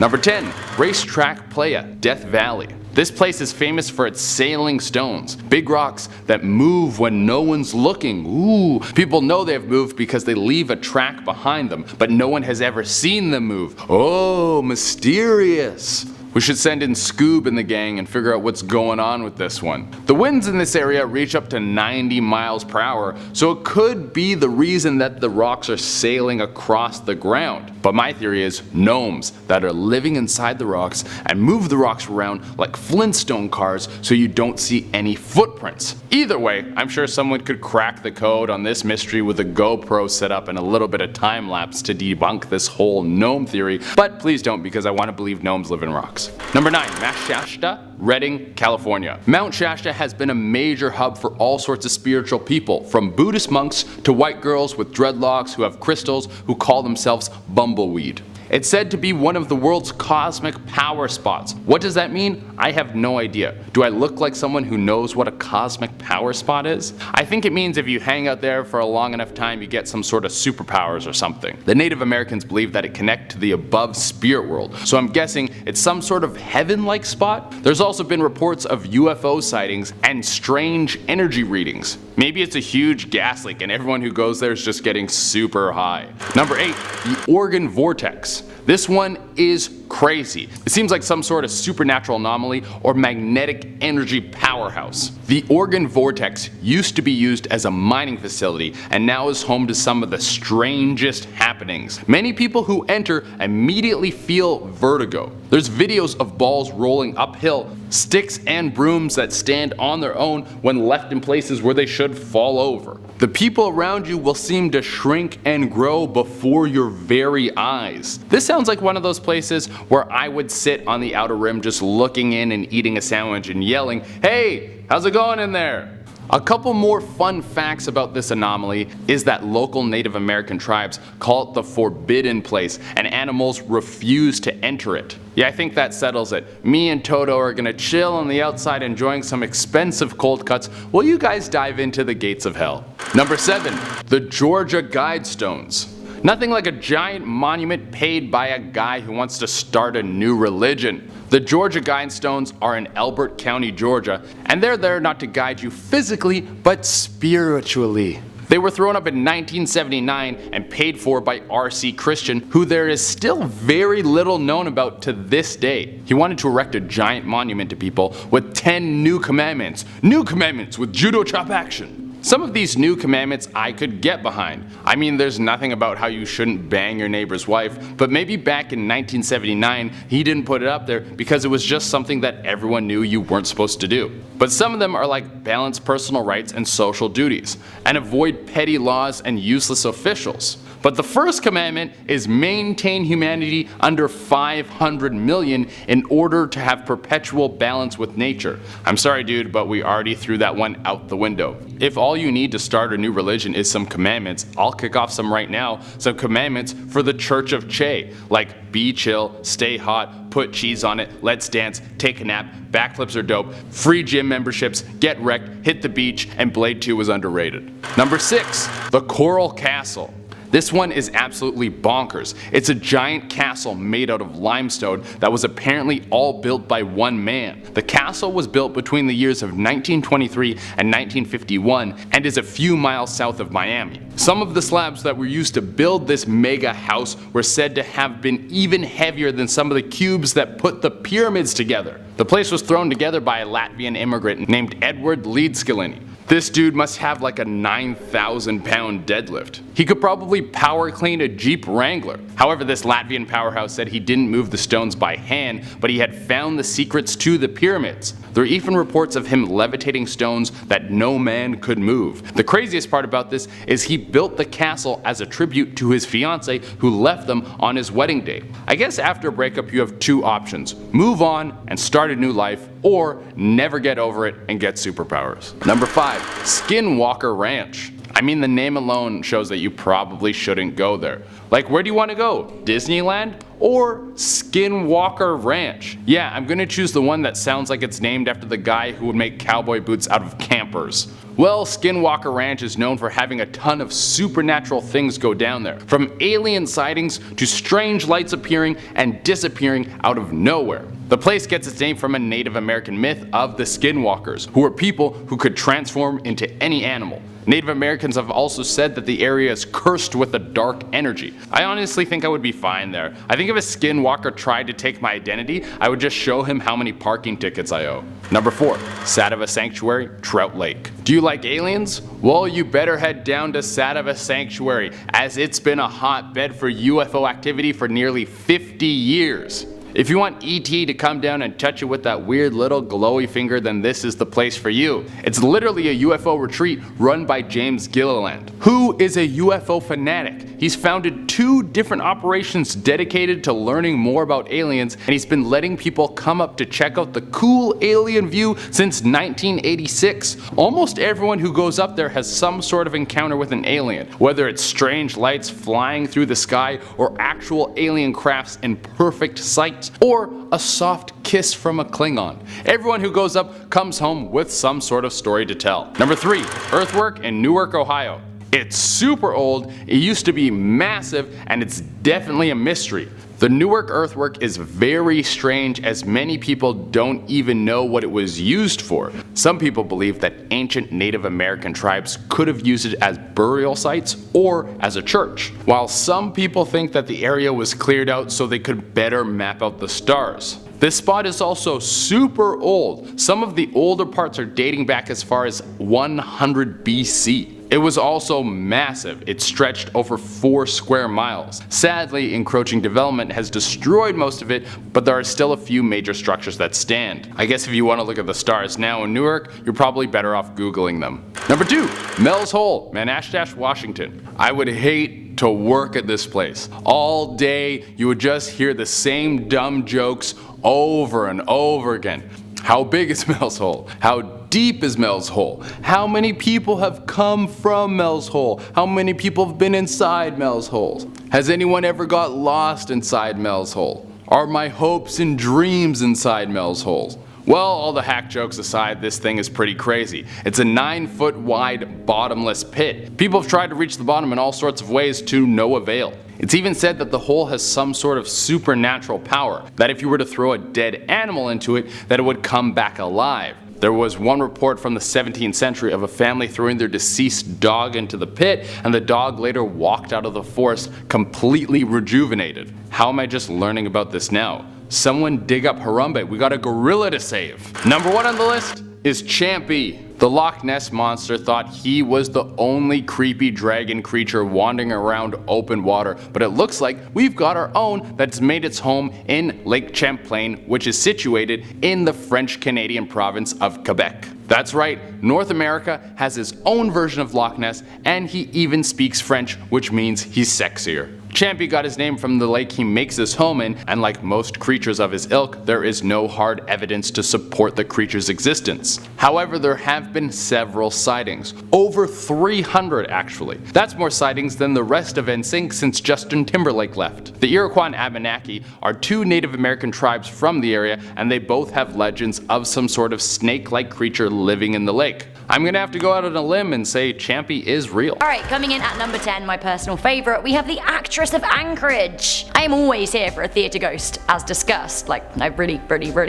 Number 10. Racetrack Playa, Death Valley. This place is famous for its sailing stones, big rocks that move when no one's looking. Ooh, people know they've moved because they leave a track behind them, but no one has ever seen them move. Oh, mysterious. We should send in Scoob and the gang and figure out what's going on with this one. The winds in this area reach up to 90 miles per hour, so it could be the reason that the rocks are sailing across the ground. But my theory is gnomes that are living inside the rocks and move the rocks around like Flintstone cars so you don't see any footprints. Either way, I'm sure someone could crack the code on this mystery with a GoPro set up and a little bit of time lapse to debunk this whole gnome theory, but please don't, because I want to believe gnomes live in rocks. Number 9. Mount Shasta, Redding, California. Mount Shasta has been a major hub for all sorts of spiritual people, from Buddhist monks to white girls with dreadlocks who have crystals who call themselves bumbleweed. It's said to be one of the world's cosmic power spots. What does that mean? I have no idea. Do I look like someone who knows what a cosmic power spot is? I think it means if you hang out there for a long enough time, you get some sort of superpowers or something. The Native Americans believe that it connects to the above spirit world, so I'm guessing it's some sort of heaven-like spot. There's also been reports of UFO sightings and strange energy readings. Maybe it's a huge gas leak and everyone who goes there is just getting super high. Number 8. The Oregon Vortex. This one is crazy. It seems like some sort of supernatural anomaly or magnetic energy powerhouse. The Oregon Vortex used to be used as a mining facility and now is home to some of the strangest happenings. Many people who enter immediately feel vertigo. There's videos of balls rolling uphill, sticks and brooms that stand on their own when left in places where they should fall over. The people around you will seem to shrink and grow before your very eyes. This sounds like one of those places where I would sit on the outer rim just looking in and eating a sandwich and yelling, "Hey, how's it going in there?" A couple more fun facts about this anomaly is that local Native American tribes call it the Forbidden Place and animals refuse to enter it. Yeah, I think that settles it. Me and Toto are gonna chill on the outside enjoying some expensive cold cuts while you guys dive into the gates of hell. Number 7. The Georgia Guidestones. Nothing like a giant monument paid by a guy who wants to start a new religion. The Georgia Guidestones are in Elbert County, Georgia, and they're there not to guide you physically, but spiritually. They were thrown up in 1979 and paid for by R.C. Christian, who there is still very little known about to this day. He wanted to erect a giant monument to people with 10 new commandments. New commandments with judo chop action. Some of these new commandments I could get behind. I mean, there's nothing about how you shouldn't bang your neighbor's wife, but maybe back in 1979 he didn't put it up there because it was just something that everyone knew you weren't supposed to do. But some of them are like balance personal rights and social duties, and avoid petty laws and useless officials. But the first commandment is maintain humanity under 500 million in order to have perpetual balance with nature. I'm sorry dude, but we already threw that one out the window. If all you need to start a new religion is some commandments, I'll kick off some right now. Some commandments for the Church of Che, like be chill, stay hot, put cheese on it, let's dance, take a nap, backflips are dope, free gym memberships, get wrecked, hit the beach, and Blade 2 was underrated. Number 6. The Coral Castle. This one is absolutely bonkers. It's a giant castle made out of limestone that was apparently all built by one man. The castle was built between the years of 1923 and 1951 and is a few miles south of Miami. Some of the slabs that were used to build this mega house were said to have been even heavier than some of the cubes that put the pyramids together. The place was thrown together by a Latvian immigrant named Edward Leedskilini. This dude must have like a 9,000 pound deadlift. He could probably power clean a Jeep Wrangler. However, this Latvian powerhouse said he didn't move the stones by hand, but he had found the secrets to the pyramids. There are even reports of him levitating stones that no man could move. The craziest part about this is he built the castle as a tribute to his fiancée who left them on his wedding day. I guess after a breakup you have two options: move on and start a new life, or never get over it and get superpowers. Number 5. Skinwalker Ranch. I mean, the name alone shows that you probably shouldn't go there. Like, where do you want to go? Disneyland? Or Skinwalker Ranch? Yeah, I'm gonna choose the one that sounds like it's named after the guy who would make cowboy boots out of campers. Well, Skinwalker Ranch is known for having a ton of supernatural things go down there, from alien sightings to strange lights appearing and disappearing out of nowhere. The place gets its name from a Native American myth of the Skinwalkers, who were people who could transform into any animal. Native Americans have also said that the area is cursed with a dark energy. I honestly think I would be fine there. I think if a skinwalker tried to take my identity, I would just show him how many parking tickets I owe. Number 4. Sadova Sanctuary, Trout Lake. Do you like aliens? Well, you better head down to Sadova Sanctuary, as it's been a hotbed for UFO activity for nearly 50 years. If you want ET to come down and touch you with that weird little glowy finger, then this is the place for you. It's literally a UFO retreat run by James Gilliland, who is a UFO fanatic. He's founded 2 different operations dedicated to learning more about aliens, and he's been letting people come up to check out the cool alien view since 1986. Almost everyone who goes up there has some sort of encounter with an alien, whether it's strange lights flying through the sky or actual alien crafts in perfect sight, or a soft kiss from a Klingon. Everyone who goes up comes home with some sort of story to tell. Number 3. Earthwork in Newark, Ohio. It's super old, it used to be massive, and it's definitely a mystery. The Newark earthwork is very strange, as many people don't even know what it was used for. Some people believe that ancient Native American tribes could have used it as burial sites or as a church, while some people think that the area was cleared out so they could better map out the stars. This spot is also super old. Some of the older parts are dating back as far as 100 BC. It was also massive. It stretched over 4 square miles. Sadly, encroaching development has destroyed most of it, but there are still a few major structures that stand. I guess if you want to look at the stars now in Newark, you're probably better off Googling them. Number 2. Mel's Hole, Manastash, Washington. I would hate to work at this place. All day, you would just hear the same dumb jokes over and over again. How big is Mel's Hole? How deep is Mel's Hole? How many people have come from Mel's Hole? How many people have been inside Mel's Hole? Has anyone ever got lost inside Mel's Hole? Are my hopes and dreams inside Mel's Hole? Well, all the hack jokes aside, this thing is pretty crazy. It's a 9-foot wide bottomless pit. People have tried to reach the bottom in all sorts of ways to no avail. It's even said that the hole has some sort of supernatural power, that if you were to throw a dead animal into it, that it would come back alive. There was one report from the 17th century of a family throwing their deceased dog into the pit, and the dog later walked out of the forest completely rejuvenated. How am I just learning about this now? Someone dig up Harambe, we got a gorilla to save. Number 1 on the list is Champy. The Loch Ness Monster thought he was the only creepy dragon creature wandering around open water, but it looks like we've got our own that's made its home in Lake Champlain, which is situated in the French-Canadian province of Quebec. That's right, North America has his own version of Loch Ness, and he even speaks French, which means he's sexier. Champy got his name from the lake he makes his home in, and like most creatures of his ilk, there is no hard evidence to support the creature's existence. However, there have been several sightings. Over 300 actually. That's more sightings than the rest of NSYNC since Justin Timberlake left. The Iroquois and Abenaki are 2 Native American tribes from the area, and they both have legends of some sort of snake-like creature living in the lake. I'm gonna have to go out on a limb and say Champy is real. Alright, coming in at number 10, my personal favourite, we have the actress of Anchorage. I am always here for a theatre ghost, as discussed, like I really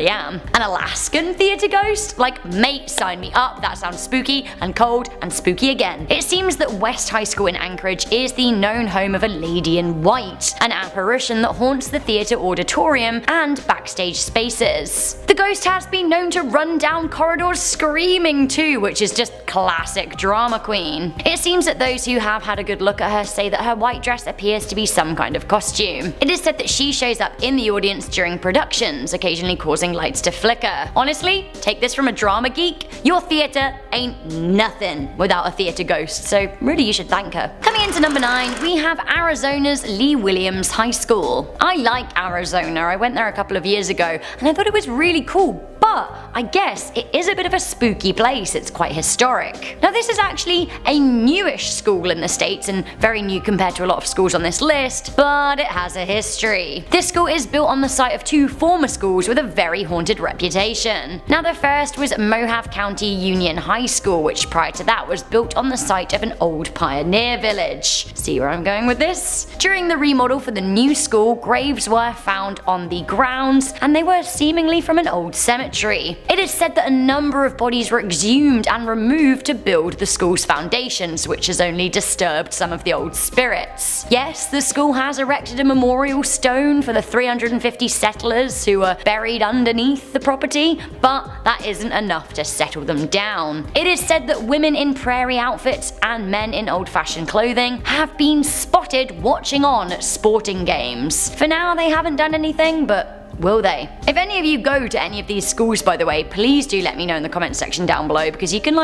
am. An Alaskan theatre ghost? Like, mate, sign me up, that sounds spooky and cold and spooky again. It seems that West High School in Anchorage is the known home of a lady in white, an apparition that haunts the theatre auditorium and backstage spaces. The ghost has been known to run down corridors screaming too, which is just classic drama queen. It seems that those who have had a good look at her say that her white dress appears to be some kind of costume. It is said that she shows up in the audience during productions, occasionally causing lights to flicker. Honestly, take this from a drama geek, your theatre ain't nothing without a theatre ghost, so really you should thank her. Coming into number 9, we have Arizona's Lee Williams High School. I like Arizona, I went there a couple of years ago and I thought it was really cool, but I guess it is a bit of a spooky place. It's quite historic. Now this is actually a newish school in the States and very new compared to a lot of schools on this list, but it has a history. This school is built on the site of two former schools with a very haunted reputation. Now, the first was Mohave County Union High School, which prior to that was built on the site of an old pioneer village. See where I'm going with this? During the remodel for the new school, graves were found on the grounds, and they were seemingly from an old cemetery. It is said that a number of bodies were exhumed and removed to build the school's foundations, which has only disturbed some of the old spirits. Yes, the school has erected a memorial stone for the 350 settlers who were buried underneath the property, but that isn't enough to settle them down. It is said that women in prairie outfits and men in old-fashioned clothing have been spotted watching on at sporting games. For now, they haven't done anything, but will they? If any of you go to any of these schools, by the way, please do let me know in the comments section down below, because you can,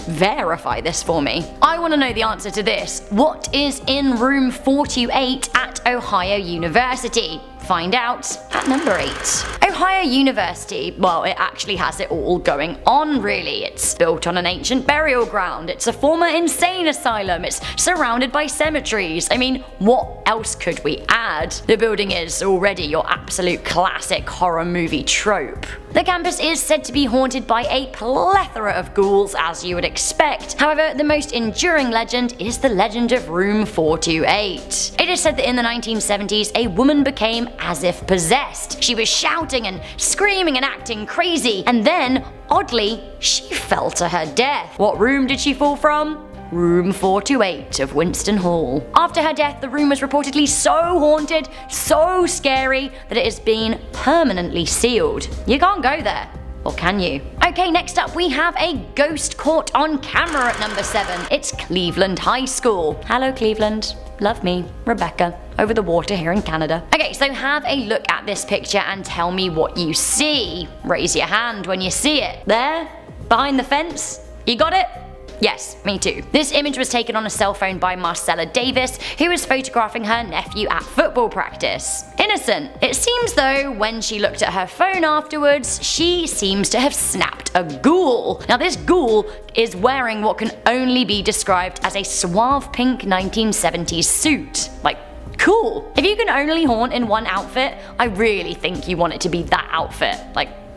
verify this for me. I want to know the answer to this. What is in room 428 at Ohio University? Find out at number 8. Ohio University, well, it actually has it all going on, really. It's built on an ancient burial ground, it's a former insane asylum, it's surrounded by cemeteries. I mean, what else could we add? The building is already your absolute classic horror movie trope. The campus is said to be haunted by a plethora of ghouls, as you would expect. However, the most enduring legend is the legend of room 428. It is said that in the 1970s, a woman became as if possessed. She was shouting and screaming and acting crazy, and then, oddly, she fell to her death. What room did she fall from? Room 428 of Winston Hall. After her death, the room was reportedly so haunted, so scary, that it has been permanently sealed. You can't go there. Or can you? Okay, next up we have a ghost caught on camera at number 7. It's Cleveland High School. Hello Cleveland. Love me, Rebecca, over the water here in Canada. Okay, so have a look at this picture and tell me what you see. Raise your hand when you see it. There? Behind the fence? You got it? Yes, me too. This image was taken on a cell phone by Marcella Davis, who was photographing her nephew at football practice. Innocent. It seems though, when she looked at her phone afterwards, she seems to have snapped a ghoul. Now this ghoul is wearing what can only be described as a suave pink 1970s suit. Cool. If you can only haunt in one outfit, I really think you want it to be that outfit.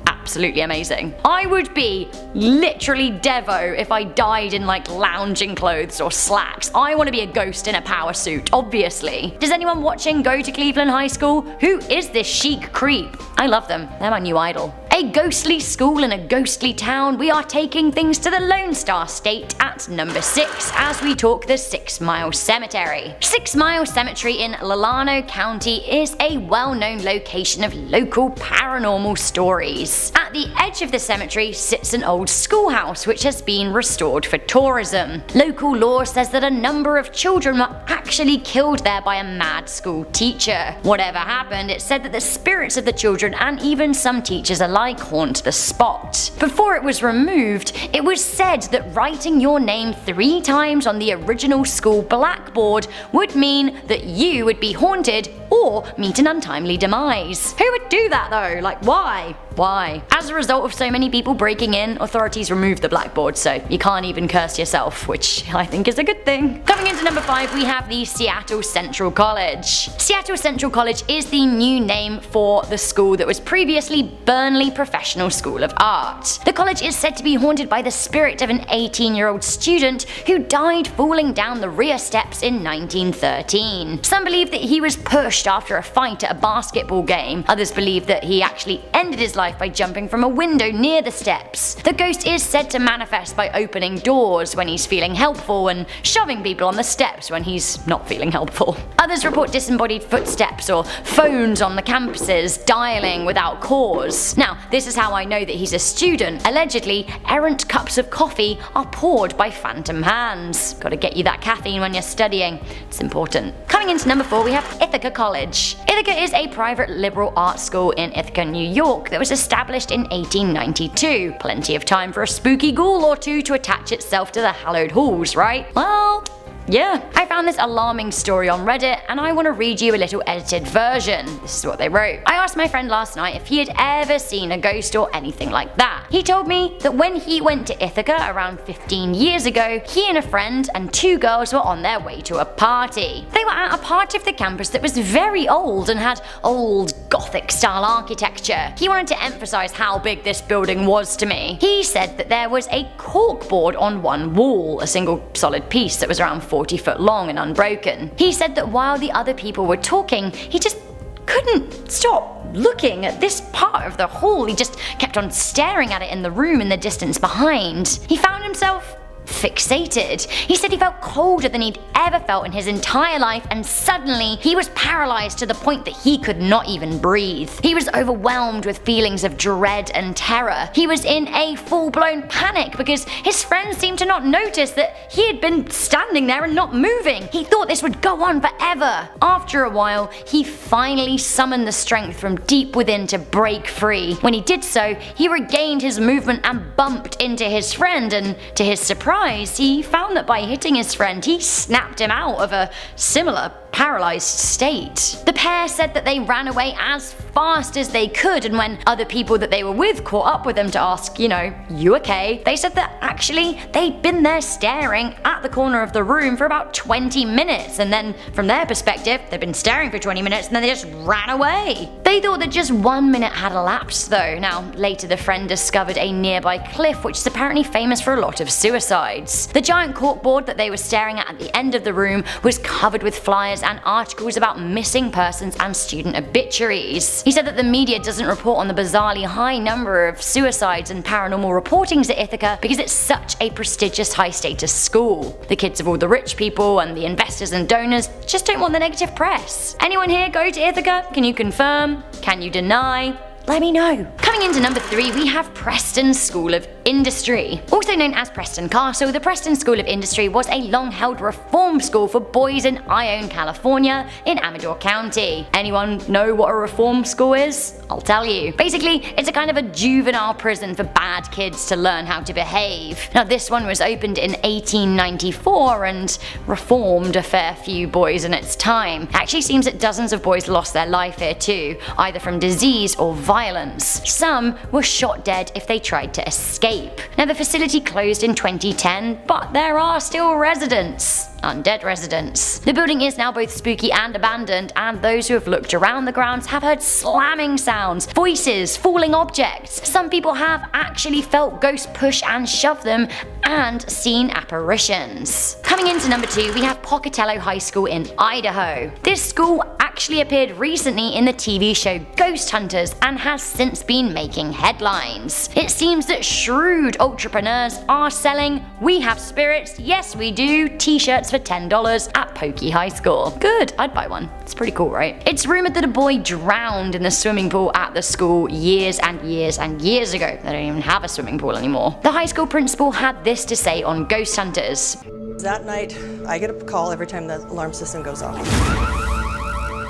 Absolutely amazing. I would be literally Devo if I died in lounging clothes or slacks. I want to be a ghost in a power suit, obviously. Does anyone watching go to Cleveland High School? Who is this chic creep? I love them. They're my new idol. A ghostly school in a ghostly town, we are taking things to the Lone Star State at number 6 as we talk the 6 Mile Cemetery. 6 Mile Cemetery in Lalano County is a well-known location of local paranormal stories. At the edge of the cemetery sits an old schoolhouse which has been restored for tourism. Local lore says that a number of children were actually killed there by a mad school teacher. Whatever happened, it's said that the spirits of the children and even some teachers alike haunt the spot. Before it was removed, it was said that writing your name 3 times on the original school blackboard would mean that you would be haunted or meet an untimely demise. Who would do that though? Why? Why? As a result of so many people breaking in, authorities removed the blackboard, so you can't even curse yourself, which I think is a good thing. Coming into number 5, we have the Seattle Central College. Seattle Central College is the new name for the school that was previously Burnley Professional School of Art. The college is said to be haunted by the spirit of an 18-year-old student who died falling down the rear steps in 1913. Some believe that he was pushed after a fight at a basketball game. Others believe that he actually ended his life by jumping from a window near the steps. The ghost is said to manifest by opening doors when he's feeling helpful and shoving people on the steps when he's not feeling helpful. Others report disembodied footsteps or phones on the campuses dialing without cause. Now, this is how I know that he's a student. Allegedly, errant cups of coffee are poured by phantom hands. Gotta get you that caffeine when you're studying. It's important. Coming into number 4, we have Ithaca College. Ithaca is a private liberal arts school in Ithaca, New York that was established in 1892. Plenty of time for a spooky ghoul or two to attach itself to the hallowed halls, right? Well, yeah. I found this alarming story on Reddit and I want to read you a little edited version. This is what they wrote. I asked my friend last night if he had ever seen a ghost or anything like that. He told me that when he went to Ithaca around 15 years ago, he and a friend and 2 girls were on their way to a party. They were at a part of the campus that was very old and had old Gothic style architecture. He wanted to emphasize how big this building was to me. He said that there was a corkboard on one wall, a single solid piece that was around 40 foot long and unbroken. He said that while the other people were talking, he just couldn't stop looking at this part of the hall. He just kept on staring at it in the room in the distance behind. He found himself fixated. He said he felt colder than he'd ever felt in his entire life, and suddenly he was paralyzed to the point that he could not even breathe. He was overwhelmed with feelings of dread and terror. He was in a full-blown panic because his friends seemed to not notice that he had been standing there and not moving. He thought this would go on forever. After a while, he finally summoned the strength from deep within to break free. When he did so, he regained his movement and bumped into his friend, and to his surprise, he found that by hitting his friend, he snapped him out of a similar paralyzed state. The pair said that they ran away as fast as they could, and when other people that they were with caught up with them to ask, you okay? They said that actually they'd been there staring at the corner of the room for about 20 minutes, and then from their perspective, they'd been staring for 20 minutes and then they just ran away. They thought that just 1 minute had elapsed though. Now, later the friend discovered a nearby cliff which is apparently famous for a lot of suicides. The giant corkboard that they were staring at the end of the room was covered with flyers and articles about missing persons and student obituaries. He said that the media doesn't report on the bizarrely high number of suicides and paranormal reportings at Ithaca because it's such a prestigious high-status school. The kids of all the rich people and the investors and donors just don't want the negative press. Anyone here go to Ithaca? Can you confirm? Can you deny? Let me know. Coming into number 3, we have Preston School of Industry. Also known as Preston Castle, the Preston School of Industry was a long-held reform school for boys in Ione, California, in Amador County. Anyone know what a reform school is? I'll tell you. Basically, it's a kind of a juvenile prison for bad kids to learn how to behave. Now, this one was opened in 1894 and reformed a fair few boys in its time. It actually seems that dozens of boys lost their life here too, either from disease or violence. Some were shot dead if they tried to escape. Now, the facility closed in 2010, but there are still residents. Undead residents. The building is now both spooky and abandoned, and those who have looked around the grounds have heard slamming sounds, voices, falling objects. Some people have actually felt ghosts push and shove them and seen apparitions. Coming into number 2, we have Pocatello High School in Idaho. This school actually appeared recently in the TV show Ghost Hunters and has since been making headlines. It seems that shrewd entrepreneurs are selling "We have spirits, yes we do" t-shirts for $10 at Pokey High School. Good, I'd buy one. It's pretty cool, right? It's rumored that a boy drowned in the swimming pool at the school years and years and years ago. They don't even have a swimming pool anymore. The high school principal had this to say on Ghost Hunters. That night, I get a call every time the alarm system goes off.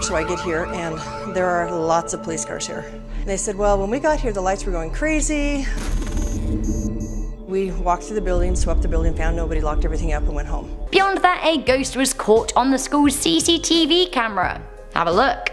So I get here and there are lots of police cars here. And they said, well, when we got here, the lights were going crazy. We walked through the building, swept the building, found nobody, locked everything up, and went home. Beyond that, a ghost was caught on the school's CCTV camera. Have a look.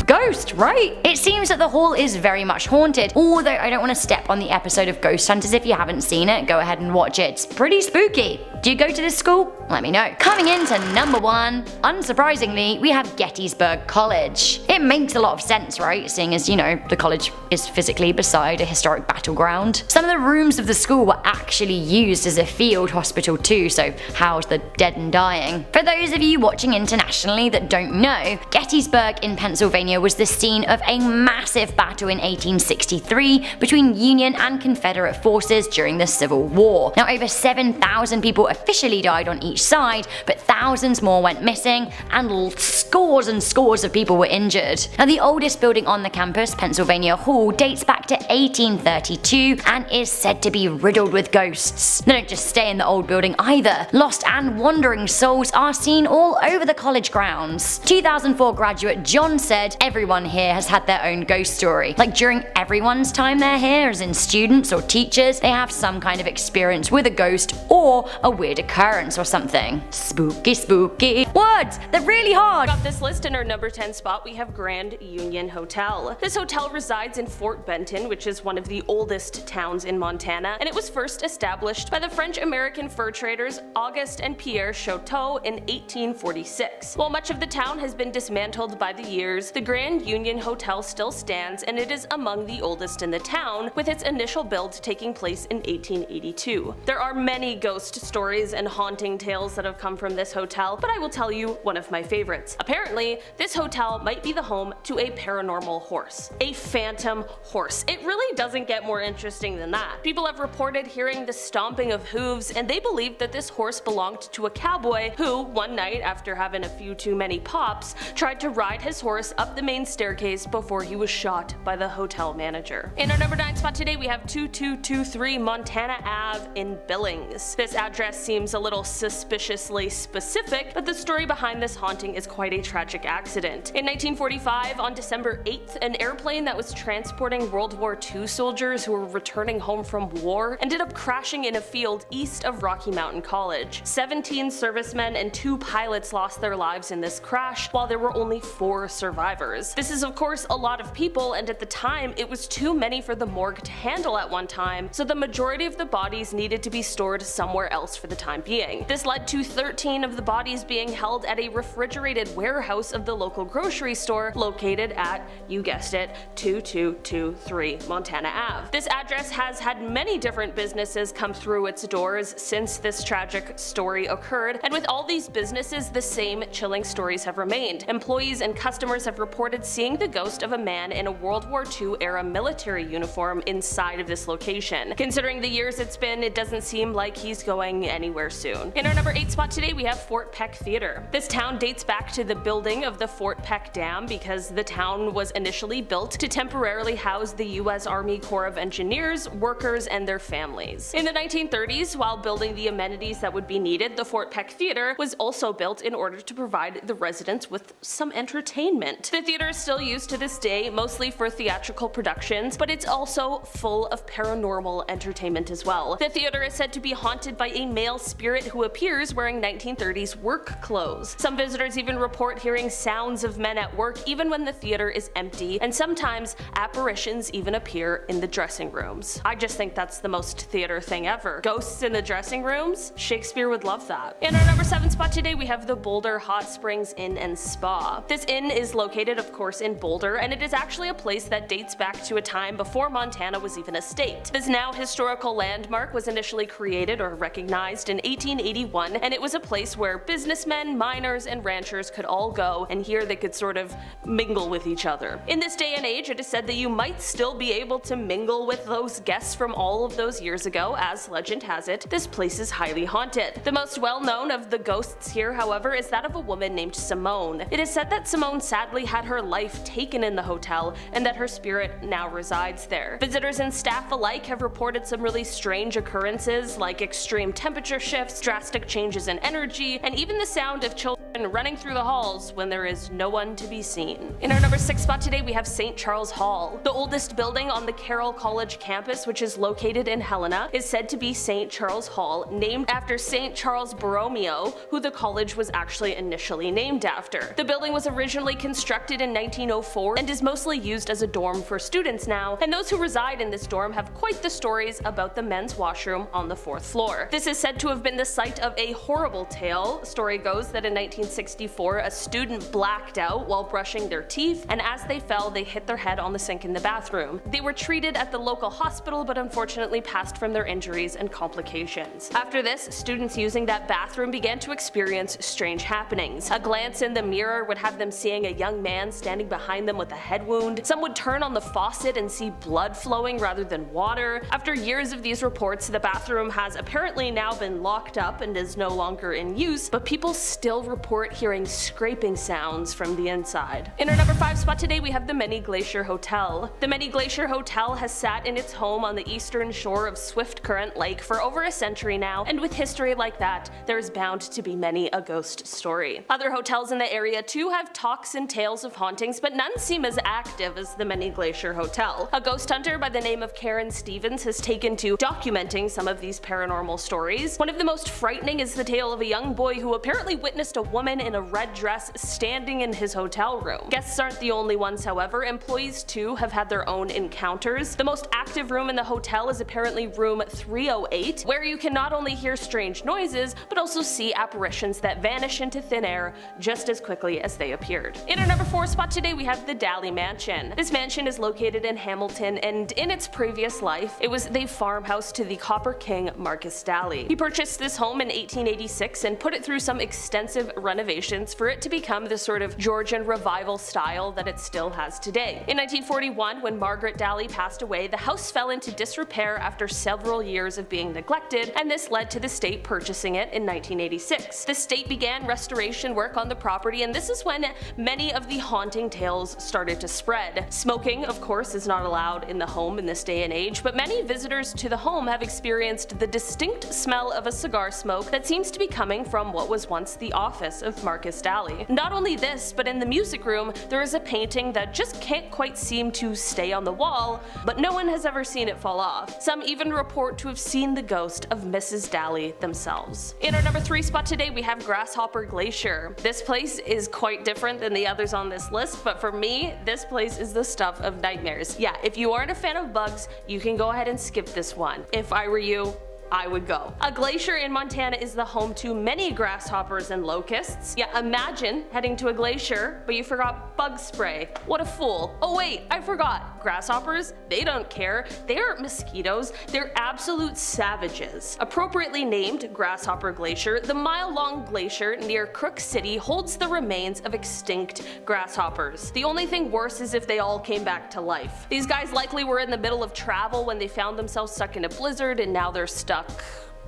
Ghost, right? It seems that the hall is very much haunted, although I don't want to step on the episode of Ghost Hunters. If you haven't seen it, go ahead and watch it. It's pretty spooky. Do you go to this school? Let me know. Coming into number 1, unsurprisingly, we have Gettysburg College. It makes a lot of sense, right? Seeing as, the college is physically beside a historic battleground. Some of the rooms of the school were actually used as a field hospital too, so house the dead and dying. For those of you watching internationally that don't know, Gettysburg in Pennsylvania was the scene of a massive battle in 1863 between Union and Confederate forces during the Civil War. Now, over 7,000 people officially died on each side, but thousands more went missing and scores and scores of people were injured. Now, the oldest building on the campus, Pennsylvania Hall, dates back to 1832 and is said to be riddled with ghosts. They don't just stay in the old building either. Lost and wandering souls are seen all over the college grounds. 2004 graduate John said, "Everyone here has had their own ghost story. Like during everyone's time they're here, as in students or teachers, they have some kind of experience with a ghost or a weird occurrence or something." Spooky, spooky. Words! They're really hard! off this list, in our number 10 spot, we have Grand Union Hotel. This hotel resides in Fort Benton, which is one of the oldest towns in Montana, and it was first established by the French-American fur traders Auguste and Pierre Choteau in 1846. While much of the town has been dismantled by the years, the Grand Union Hotel still stands, and it is among the oldest in the town, with its initial build taking place in 1882. There are many ghost stories and haunting tales that have come from this hotel, but I will tell you one of my favorites. Apparently, this hotel might be the home to a paranormal horse. A phantom horse. It really doesn't get more interesting than that. People have reported hearing the stomping of hooves, and they believe that this horse belonged to a cowboy who, one night after having a few too many pops, tried to ride his horse up the main staircase before he was shot by the hotel manager. In our number 9 spot today, we have 2223 Montana Ave in Billings. This address seems a little suspiciously specific, but the story behind this haunting is quite a tragic accident. In 1945, on December 8th, an airplane that was transporting World War II soldiers who were returning home from war ended up crashing in a field east of Rocky Mountain College. 17 servicemen and 2 pilots lost their lives in this crash, while there were only 4 survivors. This is of course a lot of people, and at the time it was too many for the morgue to handle at one time, so the majority of the bodies needed to be stored somewhere else for the time being. This led to 13 of the bodies being held at a refrigerated warehouse of the local grocery store located at, you guessed it, 2223 Montana Ave. This address has had many different businesses come through its doors since this tragic story occurred, and with all these businesses, the same chilling stories have remained. Employees and customers have reported seeing the ghost of a man in a World War II era military uniform inside of this location. Considering the years it's been, it doesn't seem like he's going anywhere soon. In our number 8 spot today, we have Fort Peck Theater. This town dates back to the building of the Fort Peck Dam because the town was initially built to temporarily house the U.S. Army Corps of Engineers, workers, and their families. In the 1930s, while building the amenities that would be needed, the Fort Peck Theater was also built in order to provide the residents with some entertainment. The theater is still used to this day, mostly for theatrical productions, but it's also full of paranormal entertainment as well. The theater is said to be haunted by a male spirit who appears wearing 1930s work clothes. Some visitors even report hearing sounds of men at work even when the theater is empty, and sometimes apparitions even appear in the dressing rooms. I just think that's the most theater thing ever. Ghosts in the dressing rooms? Shakespeare would love that. In our number 7 spot today, we have the Boulder Hot Springs Inn and Spa. This inn is located, of course, in Boulder, and it is actually a place that dates back to a time before Montana was even a state. This now historical landmark was initially created or recognized in 1881, and it was a place where businessmen, miners, and ranchers could all go, and here they could sort of mingle with each other. In this day and age, it is said that you might still be able to mingle with those guests from all of those years ago. As legend has it, this place is highly haunted. The most well-known of the ghosts here, however, is that of a woman named Simone. It is said that Simone sadly had her life taken in the hotel, and that her spirit now resides there. Visitors and staff alike have reported some really strange occurrences, like extreme temperature shifts, drastic changes in energy, and even the sound of children running through the halls when there is no one to be seen. In our number 6 spot today, we have St. Charles Hall. The oldest building on the Carroll College campus, which is located in Helena, is said to be St. Charles Hall, named after St. Charles Borromeo, who the college was actually initially named after. The building was originally constructed in 1904 and is mostly used as a dorm for students now, and those who reside in this dorm have quite the stories about the men's washroom on the 4th floor. This is said to have been the site of a horrible tale. Story goes that in 1964, a student blacked out while brushing their teeth, and as they fell, they hit their head on the sink in the bathroom. They were treated at the local hospital, but unfortunately passed from their injuries and complications. After this, students using that bathroom began to experience strange happenings. A glance in the mirror would have them seeing a young man standing behind them with a head wound. Some would turn on the faucet and see blood flowing rather than water. After years of these reports, the bathroom has apparently now been locked up and is no longer in use, but people still report hearing scraping sounds from the inside. In our number 5 spot today, we have the Many Glacier Hotel. The Many Glacier Hotel has sat in its home on the eastern shore of Swift Current Lake for over a century now, and with history like that, there is bound to be many a ghost story. Other hotels in the area too have talks and tales of hauntings, but none seem as active as the Many Glacier Hotel. A ghost hunter by the name of Karen Stevens has taken to documenting some of these paranormal stories. One of the most frightening is the tale of a young boy who apparently witnessed a woman in a red dress standing in his hotel room. Guests aren't the only ones, however. Employees too have had their own encounters. The most active room in the hotel is apparently room 308, where you can not only hear strange noises, but also see apparitions that vanish into thin air just as quickly as they appeared. In our number 4 spot today, we have the Daly Mansion. This mansion is located in Hamilton, and in its previous life, it was the farmhouse to the Copper King Marcus Daly. He purchased this home in 1886 and put it through some extensive renovations for it to become the sort of Georgian revival style that it still has today. In 1941, when Margaret Daly passed away, the house fell into disrepair after several years of being neglected, and this led to the state purchasing it in 1986. The state began restoration work on the property, and this is when many of the haunting tales started to spread. Smoking, of course, is not allowed in the home in this day and age, but many visitors to the home have experienced the distinct smell of a cigar smoke that seems to be coming from what was once the office of Marcus Daly. Not only this, but in the music room, there is a painting that just can't quite seem to stay on the wall, but no one has ever seen it fall off. Some even report to have seen the ghost of Mrs. Daly themselves. In our number 3 spot today, we have Grasshopper Glacier. This place is quite different than the others on this list, but for me, this place is the stuff of nightmares. Yeah, if you aren't a fan of bugs, you can go ahead and skip this one. If I were you, I would go. A glacier in Montana is the home to many grasshoppers and locusts. Yeah, imagine heading to a glacier, but you forgot bug spray. What a fool. Oh wait, I forgot. Grasshoppers, they don't care. They aren't mosquitoes, they're absolute savages. Appropriately named Grasshopper Glacier, the mile-long glacier near Crook City holds the remains of extinct grasshoppers. The only thing worse is if they all came back to life. These guys likely were in the middle of travel when they found themselves stuck in a blizzard, and now they're stuck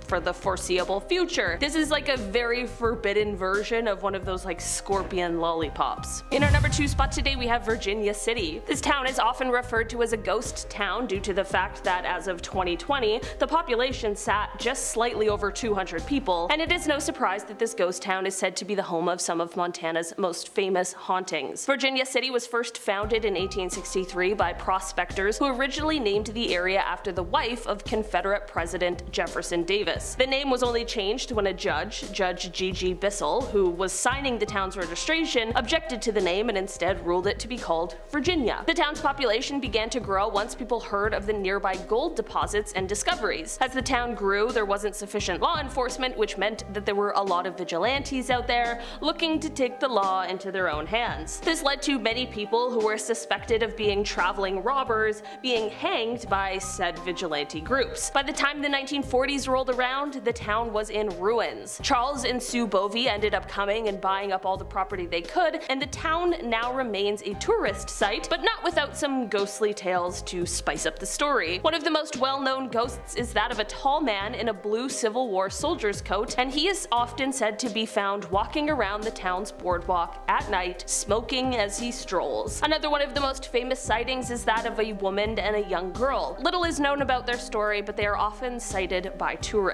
for the foreseeable future. This is like a very forbidden version of one of those like scorpion lollipops. In our number 2 spot today, we have Virginia City. This town is often referred to as a ghost town due to the fact that as of 2020, the population sat just slightly over 200 people, and it is no surprise that this ghost town is said to be the home of some of Montana's most famous hauntings. Virginia City was first founded in 1863 by prospectors who originally named the area after the wife of Confederate President Jefferson Davis. The name was only changed when a judge, Judge G.G. Bissell, who was signing the town's registration, objected to the name and instead ruled it to be called Virginia. The town's population began to grow once people heard of the nearby gold deposits and discoveries. As the town grew, there wasn't sufficient law enforcement, which meant that there were a lot of vigilantes out there looking to take the law into their own hands. This led to many people who were suspected of being traveling robbers being hanged by said vigilante groups. By the time the 1940s rolled around, the town was in ruins. Charles and Sue Bovey ended up coming and buying up all the property they could, and the town now remains a tourist site, but not without some ghostly tales to spice up the story. One of the most well-known ghosts is that of a tall man in a blue Civil War soldier's coat, and he is often said to be found walking around the town's boardwalk at night, smoking as he strolls. Another one of the most famous sightings is that of a woman and a young girl. Little is known about their story, but they are often sighted by tourists.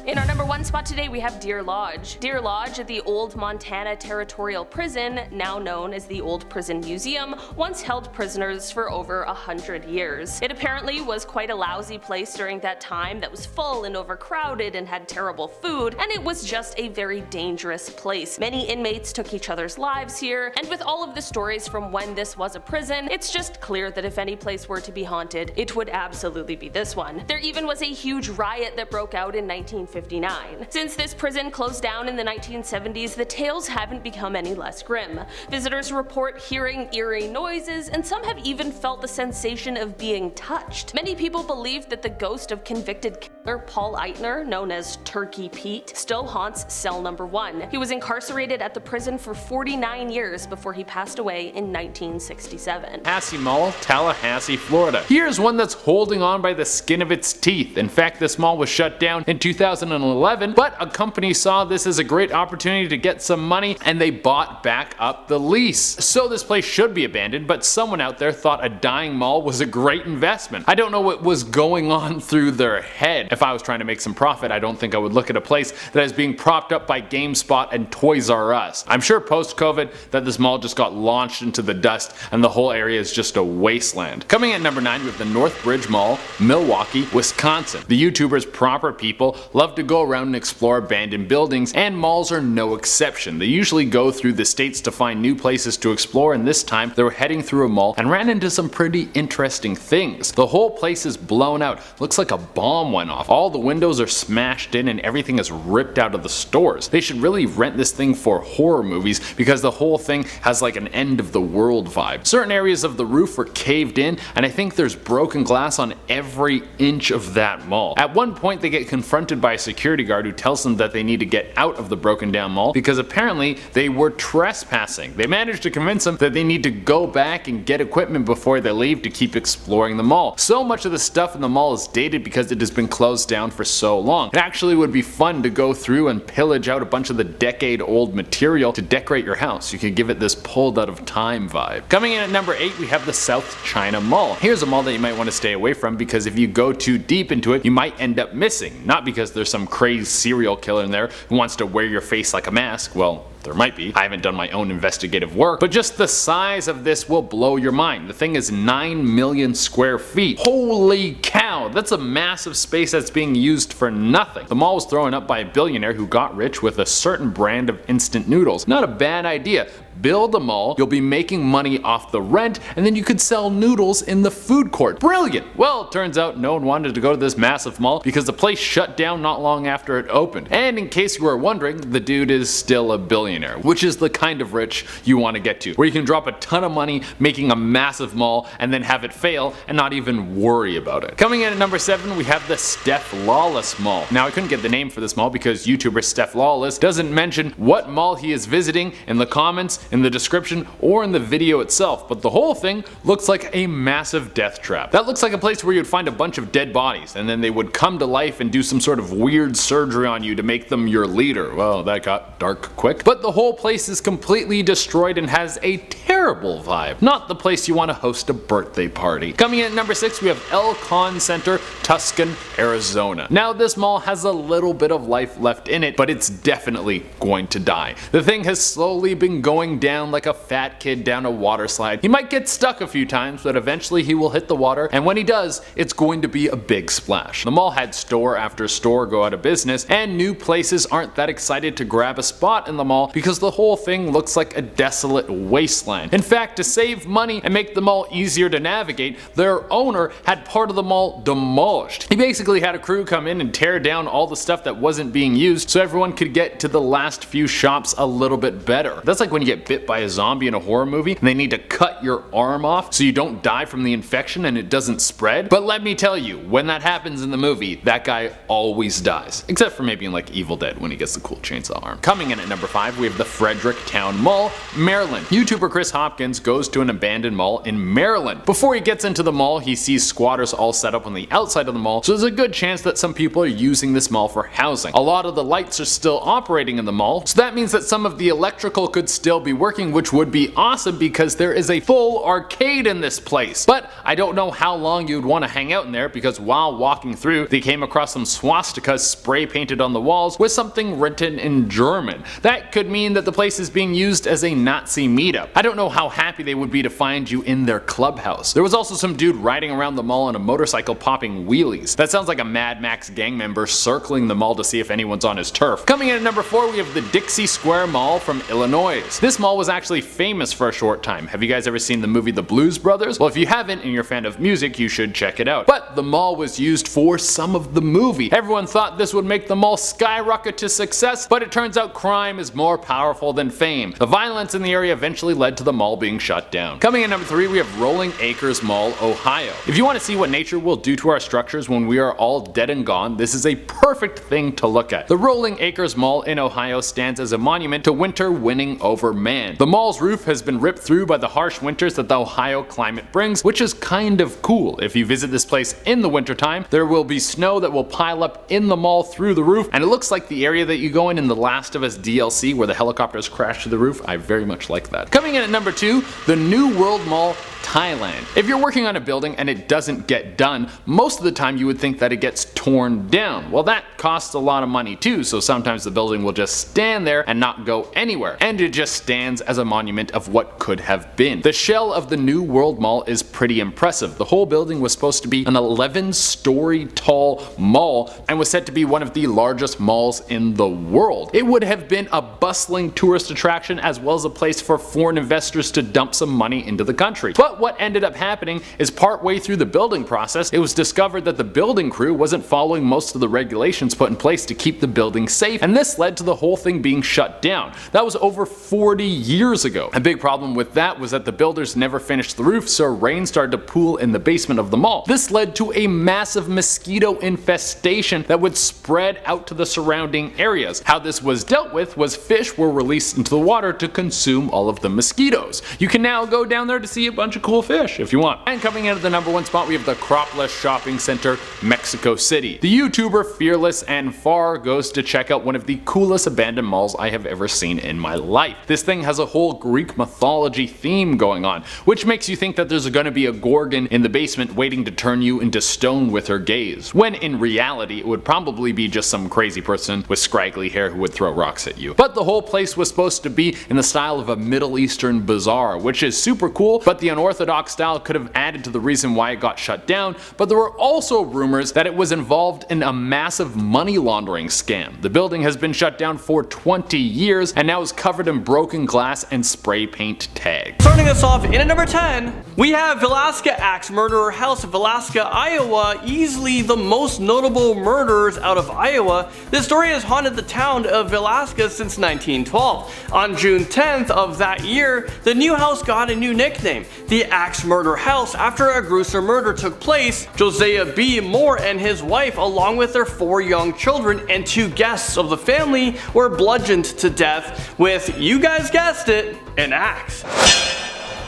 In our number 1 spot today, we have Deer Lodge. Deer Lodge at the old Montana Territorial Prison, now known as the Old Prison Museum, once held prisoners for over 100 years. It apparently was quite a lousy place during that time that was full and overcrowded and had terrible food, and it was just a very dangerous place. Many inmates took each other's lives here, and with all of the stories from when this was a prison, it's just clear that if any place were to be haunted, it would absolutely be this one. There even was a huge riot that broke out in 1959. Since this prison closed down in the 1970s, the tales haven't become any less grim. Visitors report hearing eerie noises, and some have even felt the sensation of being touched. Many people believe that the ghost of convicted killer Paul Eitner, known as Turkey Pete, still haunts cell number 1. He was incarcerated at the prison for 49 years before he passed away in 1967. Tallahassee Mall, Tallahassee, Florida. Here's one that's holding on by the skin of its teeth. In fact, this mall was shut down in 2011, but a company saw this as a great opportunity to get some money, and they bought back up the lease. So this place should be abandoned, but someone out there thought a dying mall was a great investment. I don't know what was going on through their head. if I was trying to make some profit, I don't think I would look at a place that is being propped up by GameSpot and Toys R Us. I'm sure post-COVID that this mall just got launched into the dust and the whole area is just a wasteland. Coming at number 9, we have the Northbridge Mall, Milwaukee, Wisconsin. The YouTubers Proper People love to go around and explore abandoned buildings, and malls are no exception. They usually go through the states to find new places to explore, and this time they were heading through a mall and ran into some pretty interesting things. The whole place is blown out, looks like a bomb went off. All the windows are smashed in and everything is ripped out of the stores. They should really rent this thing for horror movies because the whole thing has like an end of the world vibe. Certain areas of the roof were caved in, and I think there's broken glass on every inch of that mall. At one point they get confronted by a security guard who tells them that they need to get out of the broken down mall because apparently they were trespassing. They managed to convince them that they need to go back and get equipment before they leave to keep exploring the mall. So much of the stuff in the mall is dated because it has been closed down for so long. It actually would be fun to go through and pillage out a bunch of the decade-old material to decorate your house. You could give it this pulled out of time vibe. Coming in at number 8, we have the South China Mall. Here's a mall that you might want to stay away from because if you go too deep into it, you might end up missing. Not because there's some crazy serial killer in there who wants to wear your face like a mask. Well, there might be. I haven't done my own investigative work, but just the size of this will blow your mind. The thing is 9 million square feet. Holy cow, that's a massive space that's being used for nothing. The mall was thrown up by a billionaire who got rich with a certain brand of instant noodles. Not a bad idea. Build a mall, you'll be making money off the rent, and then you could sell noodles in the food court. Brilliant! Well, it turns out no one wanted to go to this massive mall because the place shut down not long after it opened. And in case you were wondering, the dude is still a billionaire, which is the kind of rich you want to get to, where you can drop a ton of money making a massive mall and then have it fail and not even worry about it. Coming in at number 7, we have the Steph Lawless Mall. Now I couldn't get the name for this mall because YouTuber Steph Lawless doesn't mention what mall he is visiting in the comments, in the description, or in the video itself, but the whole thing looks like a massive death trap. That looks like a place where you'd find a bunch of dead bodies and then they would come to life and do some sort of weird surgery on you to make them your leader. Well, that got dark quick. But the whole place is completely destroyed and has a terrible vibe. Not the place you want to host a birthday party. Coming in at number 6, we have El Con Center, Tucson, Arizona. Now this mall has a little bit of life left in it, but it's definitely going to die. The thing has slowly been going down like a fat kid down a water slide. He might get stuck a few times, but eventually he will hit the water, and when he does, it's going to be a big splash. The mall had store after store go out of business, and new places aren't that excited to grab a spot in the mall because the whole thing looks like a desolate wasteland. In fact, to save money and make the mall easier to navigate, their owner had part of the mall demolished. He basically had a crew come in and tear down all the stuff that wasn't being used so everyone could get to the last few shops a little bit better. That's like when you get bit by a zombie in a horror movie and they need to cut your arm off so you don't die from the infection and it doesn't spread. But let me tell you, when that happens in the movie, that guy always dies. Except for maybe in like Evil Dead when he gets the cool chainsaw arm. Coming in at number 5, we have the Fredericktown Mall, Maryland. YouTuber Chris Hopkins goes to an abandoned mall in Maryland. Before he gets into the mall, he sees squatters all set up on the outside of the mall, so there's a good chance that some people are using this mall for housing. A lot of the lights are still operating in the mall, so that means that some of the electrical could still be working, which would be awesome because there is a full arcade in this place. But I don't know how long you'd want to hang out in there because while walking through, they came across some swastikas spray painted on the walls with something written in German. That could mean that the place is being used as a Nazi meetup. I don't know how happy they would be to find you in their clubhouse. There was also some dude riding around the mall on a motorcycle popping wheelies. That sounds like a Mad Max gang member circling the mall to see if anyone's on his turf. Coming in at number 4, we have the Dixie Square Mall from Illinois. This mall was actually famous for a short time. Have you guys ever seen the movie The Blues Brothers? Well, if you haven't and you're a fan of music, you should check it out. But the mall was used for some of the movie. Everyone thought this would make the mall skyrocket to success, but it turns out crime is more powerful than fame. The violence in the area eventually led to the mall being shut down. Coming in number 3, we have Rolling Acres Mall, Ohio. If you want to see what nature will do to our structures when we are all dead and gone, this is a perfect thing to look at. The Rolling Acres Mall in Ohio stands as a monument to winter winning over man. The mall's roof has been ripped through by the harsh winters that the Ohio climate brings, which is kind of cool. If you visit this place in the wintertime, there will be snow that will pile up in the mall through the roof, and it looks like the area that you go in The Last of Us DLC where the helicopters crash to the roof. I very much like that. Coming in at number 2, the New World Mall, Thailand. If you're working on a building and it doesn't get done, most of the time you would think that it gets torn down. Well, that costs a lot of money too, so sometimes the building will just stand there and not go anywhere, and it just stands as a monument of what could have been. The shell of the New World Mall is pretty impressive. The whole building was supposed to be an 11-story tall mall and was said to be one of the largest malls in the world. It would have been a bustling tourist attraction as well as a place for foreign investors to dump some money into the country. But what ended up happening is partway through the building process, it was discovered that the building crew wasn't following most of the regulations put in place to keep the building safe, and this led to the whole thing being shut down. That was over 40 years ago. A big problem with that was that the builders never finished the roof, so rain started to pool in the basement of the mall. This led to a massive mosquito infestation that would spread out to the surrounding areas. How this was dealt with was fish were released into the water to consume all of the mosquitoes. You can now go down there to see a bunch of cool fish if you want. And coming in at the #1 spot, we have the Cropless Shopping Center, Mexico City. The YouTuber Fearless and Far goes to check out one of the coolest abandoned malls I have ever seen in my life. This thing has a whole Greek mythology theme going on, which makes you think that there's going to be a Gorgon in the basement waiting to turn you into stone with her gaze, when in reality it would probably be just some crazy person with scraggly hair who would throw rocks at you. But the whole place was supposed to be in the style of a Middle Eastern bazaar, which is super cool, but the unorthodox style could have added to the reason why it got shut down. But there were also rumors that it was involved in a massive money laundering scam. The building has been shut down for 20 years and now is covered in broken glass and spray paint tags. Starting us off in at number 10, we have Villisca Axe Murderer House of Villisca, Iowa, easily the most notable murders out of Iowa. This story has haunted the town of Villisca since 1912. On June 10th of that year, the new house got a new nickname, the Axe Murder House, after a gruesome murder took place. Josiah B. Moore and his wife, along with their 4 young children and 2 guests of the family, were bludgeoned to death with, you guys guessed it, an axe.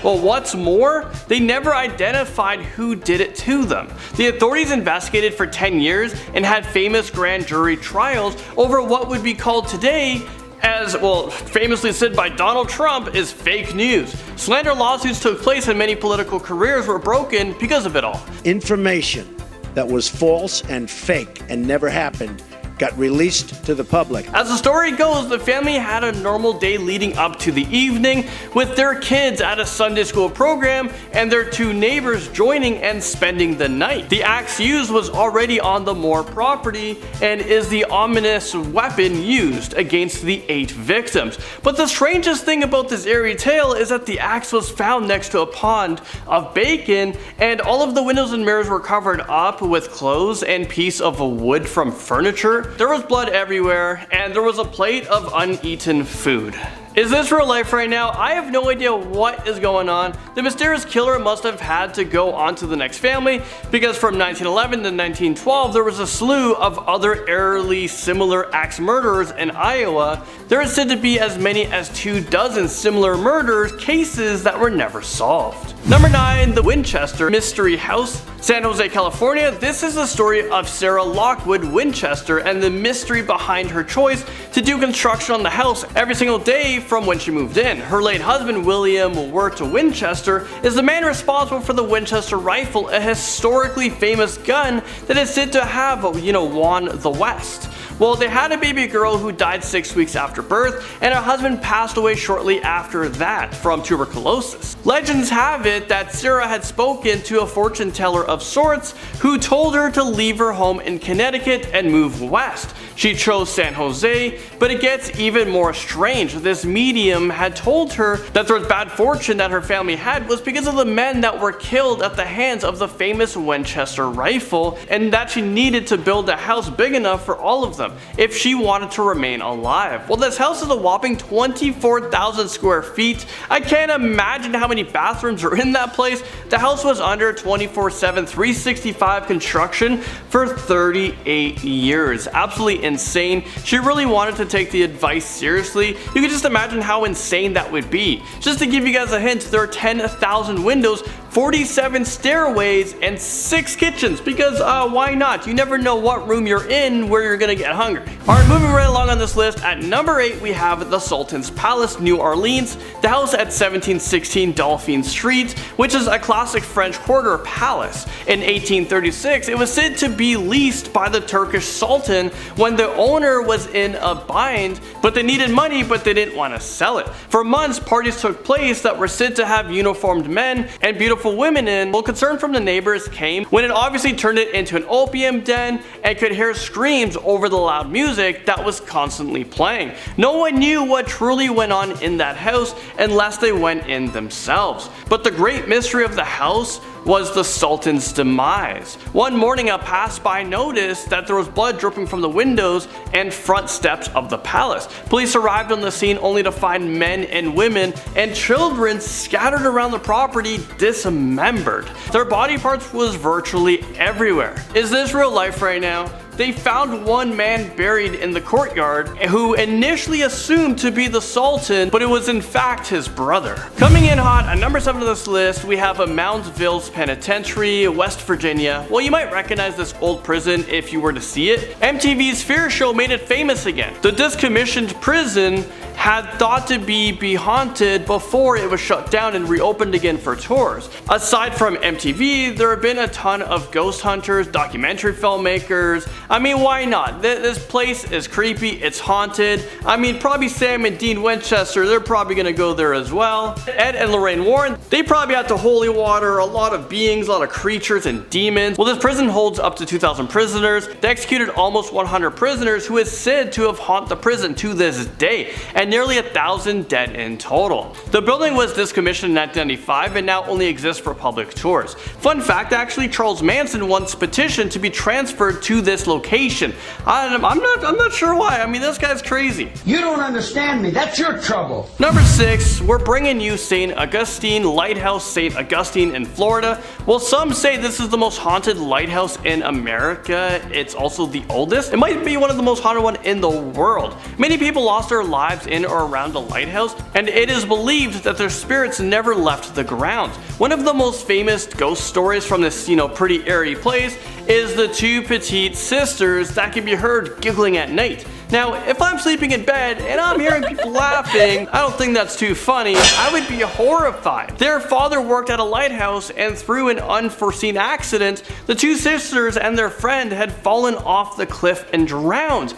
Well, what's more, they never identified who did it to them. The authorities investigated for 10 years and had famous grand jury trials over what would be called today as, well, famously said by Donald Trump, is fake news. Slander lawsuits took place and many political careers were broken because of it all. Information that was false and fake and never happened got released to the public. As the story goes, the family had a normal day leading up to the evening with their kids at a Sunday school program and their 2 neighbors joining and spending the night. The axe used was already on the Moore property and is the ominous weapon used against the 8 victims. But the strangest thing about this eerie tale is that the axe was found next to a pond of bacon, and all of the windows and mirrors were covered up with clothes and piece of wood from furniture. There was blood everywhere, and there was a plate of uneaten food. Is this real life right now? I have no idea what is going on. The mysterious killer must have had to go on to the next family, because from 1911 to 1912 there was a slew of other eerily similar axe murderers in Iowa. There is said to be as many as 24 similar murders cases that were never solved. Number 9, the Winchester Mystery House, San Jose, California. This is the story of Sarah Lockwood Winchester and the mystery behind her choice to do construction on the house every single day from when she moved in. Her late husband, William Wirt Winchester, is the man responsible for the Winchester rifle, a historically famous gun that is said to have, won the West. Well, they had a baby girl who died 6 weeks after birth, and her husband passed away shortly after that from tuberculosis. Legends have it that Sarah had spoken to a fortune teller of sorts who told her to leave her home in Connecticut and move west. She chose San Jose, but it gets even more strange. This medium had told her that the bad fortune that her family had was because of the men that were killed at the hands of the famous Winchester rifle, and that she needed to build a house big enough for all of them if she wanted to remain alive. Well, this house is a whopping 24,000 square feet. I can't imagine how many bathrooms are in that place. The house was under 24/7, 365 construction for 38 years. Absolutely insane. She really wanted to take the advice seriously. You can just imagine how insane that would be. Just to give you guys a hint, there are 10,000 windows 47 stairways, and 6 kitchens, because why not? You never know what room you're in where you're gonna get hungry. Alright, moving right along on this list, at number 8 we have the Sultan's Palace, New Orleans, the house at 1716 Dauphine Street, which is a classic French Quarter palace. In 1836, it was said to be leased by the Turkish Sultan when the owner was in a bind, but they needed money but they didn't want to sell it. For months, parties took place that were said to have uniformed men and beautiful women in. Well, concern from the neighbors came when it obviously turned it into an opium den and could hear screams over the loud music that was constantly playing. No one knew what truly went on in that house unless they went in themselves. But the great mystery of the house was the Sultan's demise. One morning a passerby noticed that there was blood dripping from the windows and front steps of the palace. Police arrived on the scene only to find men and women and children scattered around the property dismembered. Their body parts was virtually everywhere. Is this real life right now? They found one man buried in the courtyard who initially assumed to be the Sultan, but it was in fact his brother. Coming in hot at number 7 of this list, we have a Moundsville Penitentiary, West Virginia. Well, you might recognize this old prison if you were to see it. MTV's Fear Show made it famous again. The decommissioned prison had thought to be haunted before it was shut down and reopened again for tours. Aside from MTV, there have been a ton of ghost hunters, documentary filmmakers. I mean, why not? This place is creepy, it's haunted. I mean, probably Sam and Dean Winchester, they're probably gonna go there as well. Ed and Lorraine Warren, they probably had to holy water a lot of beings, a lot of creatures and demons. Well, this prison holds up to 2,000 prisoners. They executed almost 100 prisoners who is said to have haunted the prison to this day, and nearly 1,000 dead in total. The building was decommissioned in 1995 and now only exists for public tours. Fun fact, actually Charles Manson once petitioned to be transferred to this location. I'm not sure why. I mean, this guy's crazy. You don't understand me. That's your trouble. Number 6, we're bringing you St. Augustine Lighthouse, St. Augustine in Florida. Well, some say this is the most haunted lighthouse in America. It's also the oldest. It might be one of the most haunted ones in the world. Many people lost their lives in or around the lighthouse, and it is believed that their spirits never left the ground. One of the most famous ghost stories from this, pretty eerie place is the 2 petite sisters that can be heard giggling at night. Now, if I'm sleeping in bed and I'm hearing people laughing, I don't think that's too funny. I would be horrified. Their father worked at a lighthouse, and through an unforeseen accident, the 2 sisters and their friend had fallen off the cliff and drowned.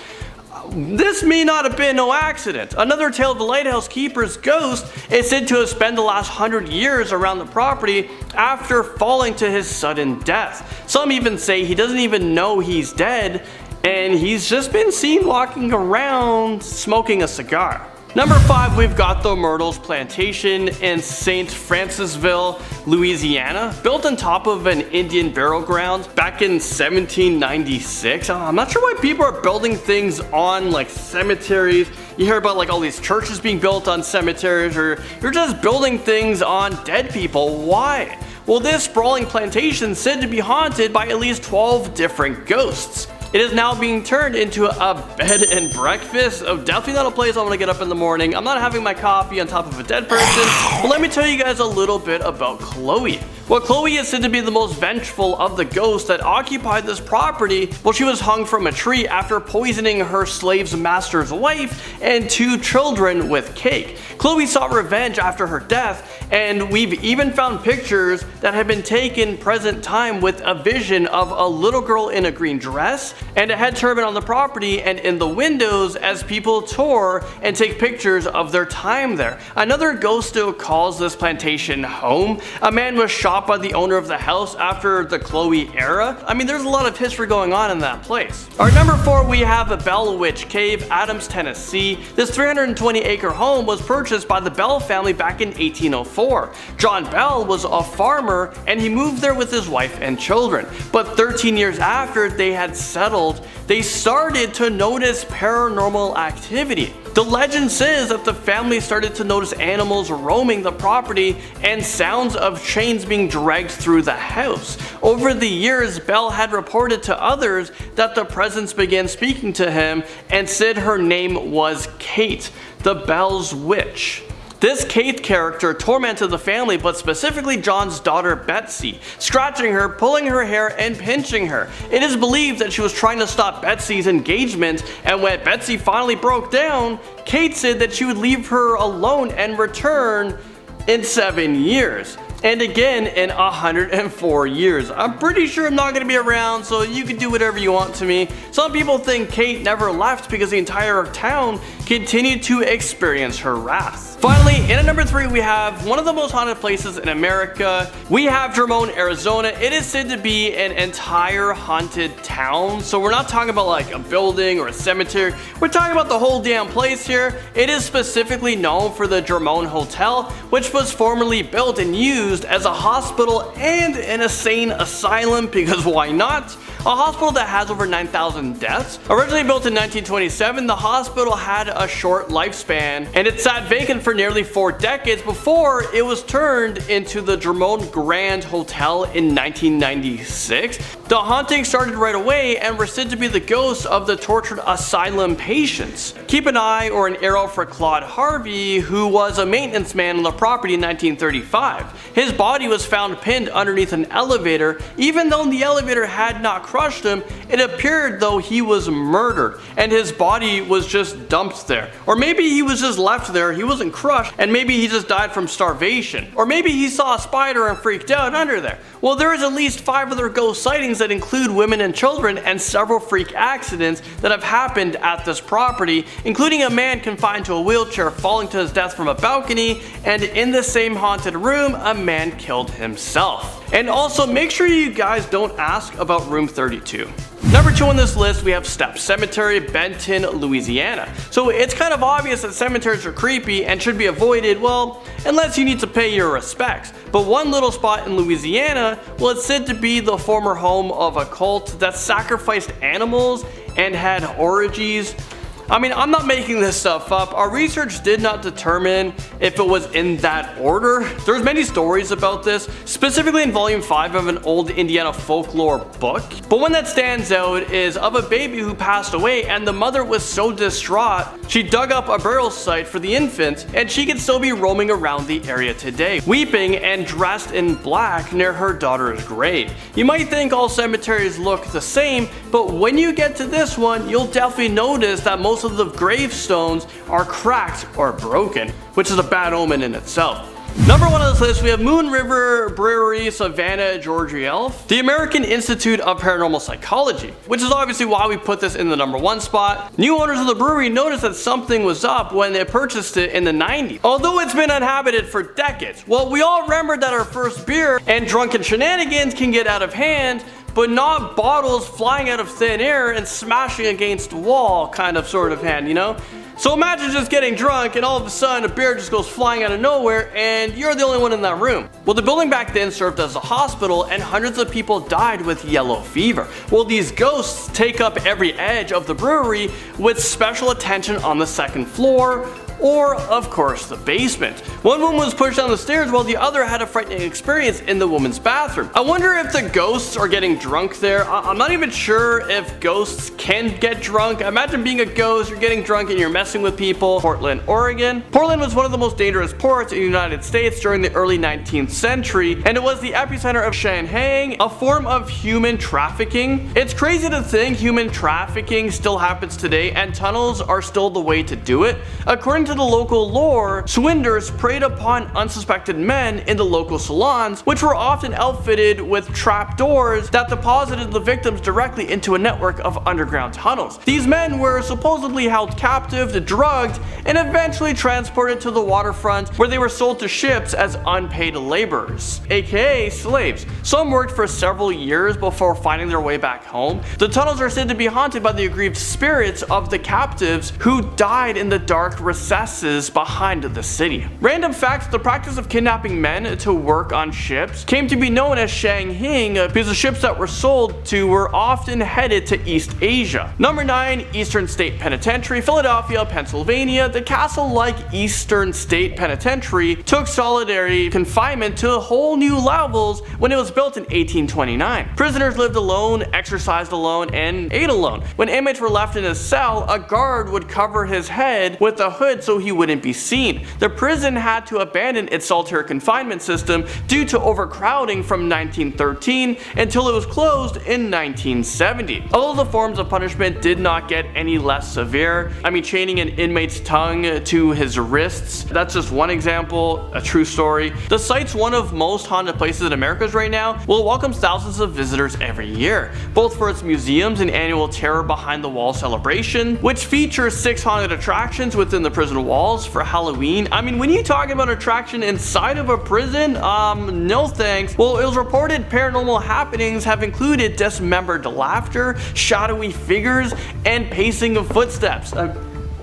This may not have been no accident. Another tale of the lighthouse keeper's ghost is said to have spent the last 100 years around the property after falling to his sudden death. Some even say he doesn't even know he's dead, and he's just been seen walking around smoking a cigar. Number 5, we've got the Myrtles Plantation in St. Francisville, Louisiana, built on top of an Indian burial ground back in 1796. I'm not sure why people are building things on like cemeteries. You hear about like all these churches being built on cemeteries, or you're just building things on dead people. Why? Well, this sprawling plantation is said to be haunted by at least 12 different ghosts. It is now being turned into a bed and breakfast. Definitely not a place I want to get up in the morning. I'm not having my coffee on top of a dead person. But let me tell you guys a little bit about Chloe. Well, Chloe is said to be the most vengeful of the ghosts that occupied this property. Well, she was hung from a tree after poisoning her slave's master's wife and 2 children with cake. Chloe sought revenge after her death, and we've even found pictures that have been taken present time with a vision of a little girl in a green dress and a head turban on the property and in the windows as people tour and take pictures of their time there. Another ghost still calls this plantation home. A man was shot by the owner of the house after the Chloe era. I mean, there's a lot of history going on in that place. Our number 4, we have the Bell Witch Cave, Adams, Tennessee. This 320-acre home was purchased by the Bell family back in 1804. John Bell was a farmer, and he moved there with his wife and children. But 13 years after they had settled, they started to notice paranormal activity. The legend says that the family started to notice animals roaming the property and sounds of chains being dragged through the house. Over the years, Bell had reported to others that the presence began speaking to him and said her name was Kate, the Bell's witch. This Kate character tormented the family, but specifically John's daughter Betsy, scratching her, pulling her hair, and pinching her. It is believed that she was trying to stop Betsy's engagement, and when Betsy finally broke down, Kate said that she would leave her alone and return in 7 years. And again in 104 years. I'm pretty sure I'm not going to be around, so you can do whatever you want to me. Some people think Kate never left because the entire town continued to experience her wrath. Finally, in at number 3, we have one of the most haunted places in America. We have Drummond, Arizona. It is said to be an entire haunted town. So we're not talking about like a building or a cemetery. We're talking about the whole damn place here. It is specifically known for the Drummond Hotel, which was formerly built and used as a hospital and an insane asylum, because why not? A hospital that has over 9,000 deaths. Originally built in 1927, the hospital had a short lifespan, and it sat vacant for nearly 4 decades before it was turned into the Drummond Grand Hotel in 1996. The haunting started right away and were said to be the ghosts of the tortured asylum patients. Keep an eye or an arrow for Claude Harvey, who was a maintenance man on the property in 1935. His body was found pinned underneath an elevator. Even though the elevator had not crushed him, it appeared though he was murdered and his body was just dumped there. Or maybe he was just left there, he wasn't crushed, and maybe he just died from starvation. Or maybe he saw a spider and freaked out under there. Well, there is at least 5 other ghost sightings that include women and children, and several freak accidents that have happened at this property, including a man confined to a wheelchair falling to his death from a balcony, and in the same haunted room, a man killed himself. And also, make sure you guys don't ask about room 32. Number 2 on this list, we have Steppe Cemetery, Benton, Louisiana. So it's kind of obvious that cemeteries are creepy and should be avoided, well, unless you need to pay your respects. But one little spot in Louisiana, well, it's said to be the former home of a cult that sacrificed animals and had orgies. I mean, I'm not making this stuff up. Our research did not determine if it was in that order. There's many stories about this, specifically in volume 5 of an old Indiana folklore book. But one that stands out is of a baby who passed away, and the mother was so distraught, she dug up a burial site for the infant, and she could still be roaming around the area today, weeping and dressed in black near her daughter's grave. You might think all cemeteries look the same, but when you get to this one, you'll definitely notice that most of the gravestones are cracked or broken, which is a bad omen in itself. Number 1 on this list, we have Moon River Brewery, Savannah, Georgia. The American Institute of Paranormal Psychology, which is obviously why we put this in the number 1 spot. New owners of the brewery noticed that something was up when they purchased it in the 90s. Although it's been uninhabited for decades. Well, we all remember that our first beer and drunken shenanigans can get out of hand, but not bottles flying out of thin air and smashing against the wall kind of sort of hand, you know? So imagine just getting drunk and all of a sudden a bear just goes flying out of nowhere and you're the only one in that room. Well, the building back then served as a hospital and hundreds of people died with yellow fever. Well, these ghosts take up every edge of the brewery with special attention on the 2nd floor, or of course the basement. One woman was pushed down the stairs while the other had a frightening experience in the woman's bathroom. I wonder if the ghosts are getting drunk there. I'm not even sure if ghosts can get drunk. Imagine being a ghost, you're getting drunk and you're messing with people. Portland, Oregon. Portland was one of the most dangerous ports in the United States during the early 19th century, and it was the epicenter of Shanghai, a form of human trafficking. It's crazy to think human trafficking still happens today and tunnels are still the way to do it. According to the local lore, swindlers preyed upon unsuspected men in the local salons, which were often outfitted with trap doors that deposited the victims directly into a network of underground tunnels. These men were supposedly held captive, drugged, and eventually transported to the waterfront, where they were sold to ships as unpaid laborers, aka slaves. Some worked for several years before finding their way back home. The tunnels are said to be haunted by the aggrieved spirits of the captives who died in the dark recesses behind the city. Random fact, the practice of kidnapping men to work on ships came to be known as Shanghai because the ships that were sold to were often headed to East Asia. Number 9, Eastern State Penitentiary, Philadelphia, Pennsylvania. The castle-like Eastern State Penitentiary took solitary confinement to whole new levels when it was built in 1829. Prisoners lived alone, exercised alone, and ate alone. When inmates were left in a cell, a guard would cover his head with a hood so he wouldn't be seen. The prison had to abandon its solitary confinement system due to overcrowding from 1913 until it was closed in 1970. Although the forms of punishment did not get any less severe, chaining an inmate's tongue to his wrists, that's just one example, a true story. The site's one of most haunted places in America right now. Well, it welcomes thousands of visitors every year, both for its museums and annual Terror Behind the Wall celebration, which features 6 haunted attractions within the prison walls for Halloween. When you talk about attraction inside of a prison, no thanks. Well, it was reported paranormal happenings have included dismembered laughter, shadowy figures, and pacing of footsteps.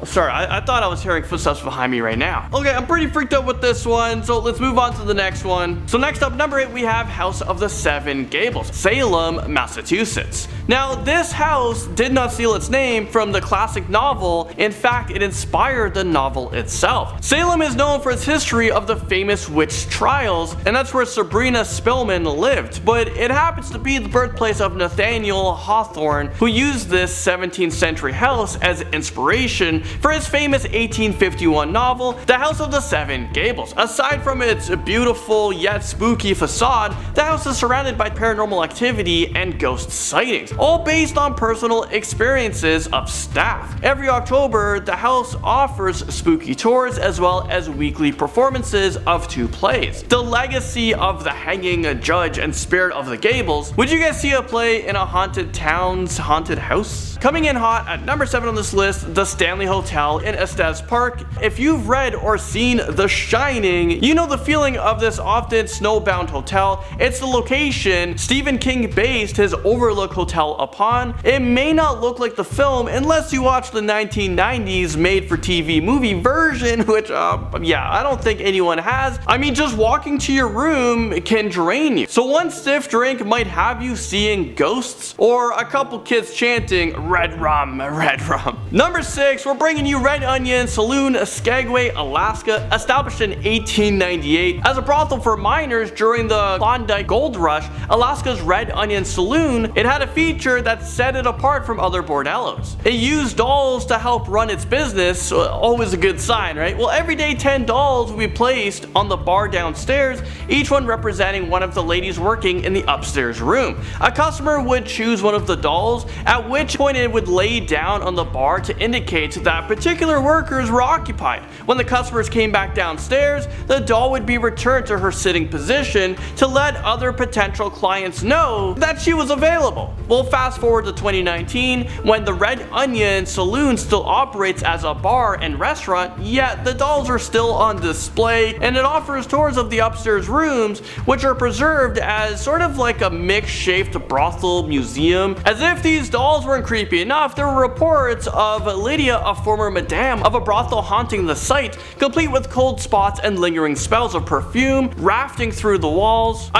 Sorry, I thought I was hearing footsteps behind me right now. Okay, I'm pretty freaked out with this one, so let's move on to the next one. So next up, number 8, we have House of the Seven Gables, Salem, Massachusetts. Now, this house did not steal its name from the classic novel. In fact, it inspired the novel itself. Salem is known for its history of the famous witch trials, and that's where Sabrina Spellman lived, but it happens to be the birthplace of Nathaniel Hawthorne, who used this 17th century house as inspiration for his famous 1851 novel, The House of the Seven Gables. Aside from its beautiful yet spooky facade, the house is surrounded by paranormal activity and ghost sightings, all based on personal experiences of staff. Every October, the house offers spooky tours as well as weekly performances of 2 plays. The Legacy of the Hanging Judge and Spirit of the Gables. Would you guys see a play in a haunted town's haunted house? Coming in hot at number 7 on this list, the Stanley Hotel in Estes Park. If you've read or seen The Shining, you know the feeling of this often snowbound hotel. It's the location Stephen King based his Overlook Hotel upon. It may not look like the film unless you watch the 1990s made-for-TV movie version, which, I don't think anyone has. Just walking to your room can drain you. So one stiff drink might have you seeing ghosts, or a couple kids chanting, "Red rum, red rum." Number 6, we're bringing you Red Onion Saloon, Skagway, Alaska. Established in 1898 as a brothel for miners during the Klondike Gold Rush, Alaska's Red Onion Saloon, it had a feature that set it apart from other bordellos. It used dolls to help run its business, always a good sign, right? Well, every day 10 dolls would be placed on the bar downstairs, each one representing one of the ladies working in the upstairs room. A customer would choose one of the dolls, at which point it would lay down on the bar to indicate that particular workers were occupied. When the customers came back downstairs, the doll would be returned to her sitting position to let other potential clients know that she was available. Well, fast forward to 2019, when the Red Onion Saloon still operates as a bar and restaurant, yet the dolls are still on display, and it offers tours of the upstairs rooms, which are preserved as sort of like a mixed-shaped brothel museum. As if these dolls weren't creepy enough, there were reports of Lydia, a former madame of a brothel, haunting the site, complete with cold spots and lingering spells of perfume rafting through the walls.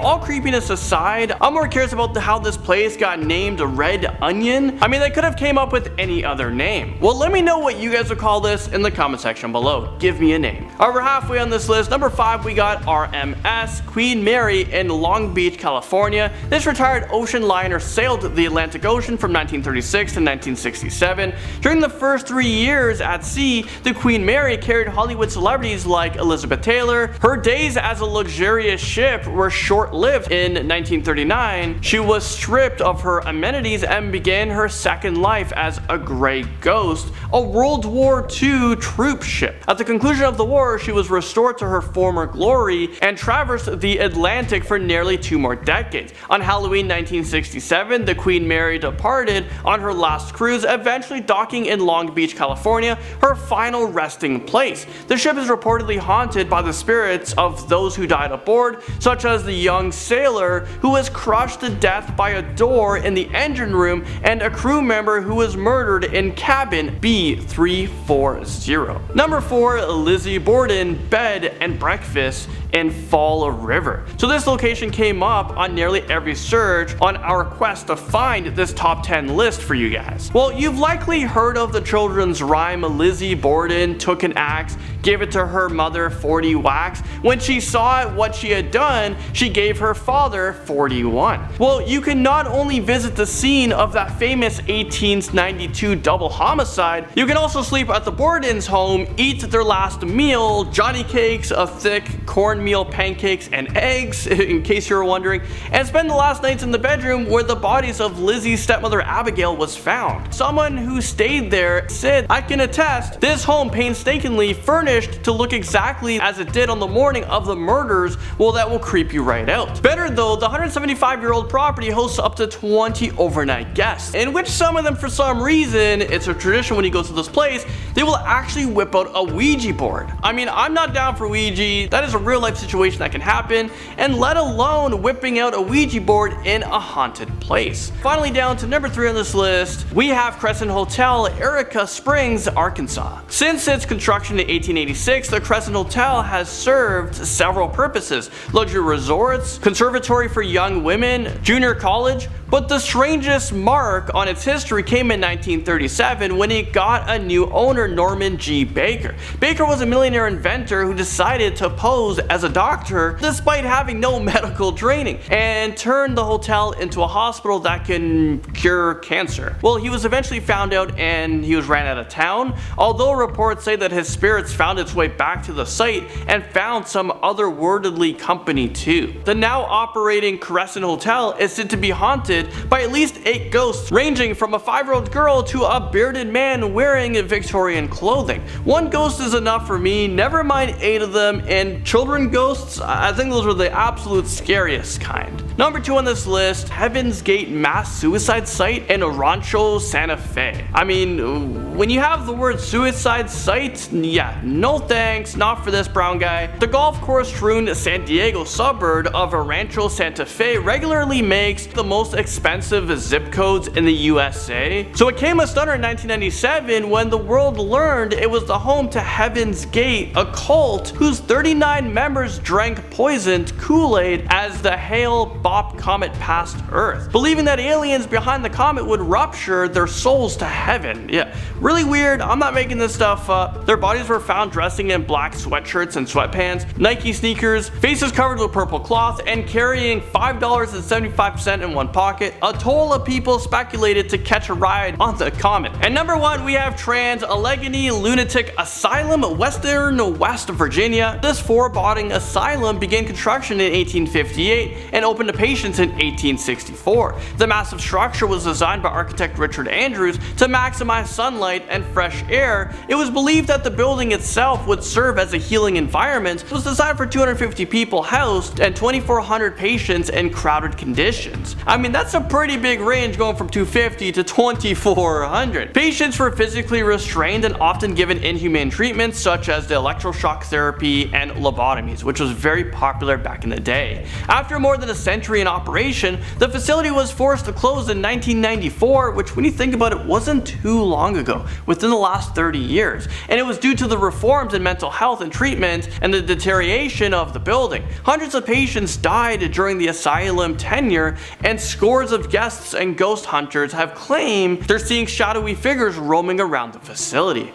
All creepiness aside, I'm more curious about how this place got named Red Onion. They could have came up with any other name. Well, let me know what you guys would call this in the comment section below. Give me a name. Alright, we're halfway on this list. Number 5, we got RMS Queen Mary in Long Beach, California. This retired ocean liner sailed the Atlantic Ocean from 1936 to 1967. During the first 3 years at sea, the Queen Mary carried Hollywood celebrities like Elizabeth Taylor. Her days as a luxurious ship were short-lived. In 1939, she was stripped of her amenities and began her second life as a gray ghost, a World War II troop ship. At the conclusion of the war, she was restored to her former glory and traversed the Atlantic for nearly 2 more decades. On Halloween 1967, the Queen Mary departed on her last cruise, eventually docking in Long Beach, California, her final resting place. The ship is reportedly haunted by the spirits of those who died aboard, such as the young sailor who was crushed to death by a door in the engine room and a crew member who was murdered in cabin B340. Number 4, Lizzie Borden Bed and Breakfast in Fall River. So this location came up on nearly every search on our quest to find this top 10 list for you guys. Well, you've likely heard of the children's rhyme Lizzie Borden took an axe, gave it to her mother 40 whacks. When she saw what she had done, she gave her father 41. Well, you can not only visit the scene of that famous 1892 double homicide, you can also sleep at the Borden's home, eat their last meal, Johnny cakes of thick cornmeal pancakes and eggs, in case you were wondering, and spend the last nights in the bedroom where the bodies of Lizzie's stepmother Abigail was found. Someone who stayed there said, "I can attest, this home painstakingly furnished to look exactly as it did on the morning of the murders. Well, that will creep you right out." Better though, the 175-year-old property hosts up to 20 overnight guests, in which some of them, for some reason, it's a tradition when you go to this place, they will actually whip out a Ouija board. I mean, I'm not down for Ouija, that is a real life situation that can happen, and let alone whipping out a Ouija board in a haunted place. Finally, down to number 3 on this list, we have Crescent Hotel, Erica Springs, Arkansas. Since its construction in 1886, the Crescent Hotel has served several purposes: luxury resorts, conservatory for young women, junior college, but the strangest mark on its history came in 1937 when it got a new owner, Norman G. Baker. Baker was a millionaire inventor who decided to pose as a doctor despite having no medical training, and turned the hotel into a hospital that can cure cancer. Well, he was eventually found out and he was ran out of town, although reports say that his spirits found its way back to the site and found some otherworldly company too. The now operating Crescent Hotel is said to be haunted by at least 8 ghosts, ranging from a 5-year-old girl to a bearded man wearing Victorian clothing. 1 ghost is enough for me, never mind 8 of them, and children ghosts, I think those were the absolute scariest kind. Number 2 on this list, Heaven's Gate mass suicide site in Rancho Santa Fe. I mean, when you have the word suicide site, yeah, no thanks, not for this brown guy. The golf course strewn San Diego suburb of Rancho Santa Fe regularly makes the most expensive zip codes in the USA. So it came a stunner in 1997 when the world learned it was the home to Heaven's Gate, a cult whose 39 members drank poisoned Kool-Aid as the Hale-Bopp comet passed Earth, believing that aliens behind the comet would rupture their souls to heaven. Yeah, really weird, I'm not making this stuff up. Their bodies were found dressing in black sweatshirts and sweatpants, Nike sneakers, faces covered with purple cloth, and carrying $5.75 in one pocket. A toll of people speculated to catch a ride on the comet. And number 1, we have Trans-Allegheny Lunatic Asylum, Western West Virginia. This foreboding asylum began construction in 1858 and opened to patients in 1864. The massive structure was designed by architect Richard Andrews to maximize sunlight and fresh air. It was believed that the building itself would serve as a healing environment. It was designed for 250 people housed and 2,400 patients in crowded conditions. I mean, that's a pretty big range, going from 250 to 2,400. Patients were physically restrained and often given inhumane treatments such as the electroshock therapy and lobotomies, which was very popular back in the day. After more than a century in operation, the facility was forced to close in 1994, which, when you think about it, wasn't too long ago, within the last 30 years. And it was due to the reforms in mental health and treatment and the deterioration of the building. Hundreds of patients died during the asylum tenure, and scores of guests and ghost hunters have claimed they're seeing shadowy figures roaming around the facility.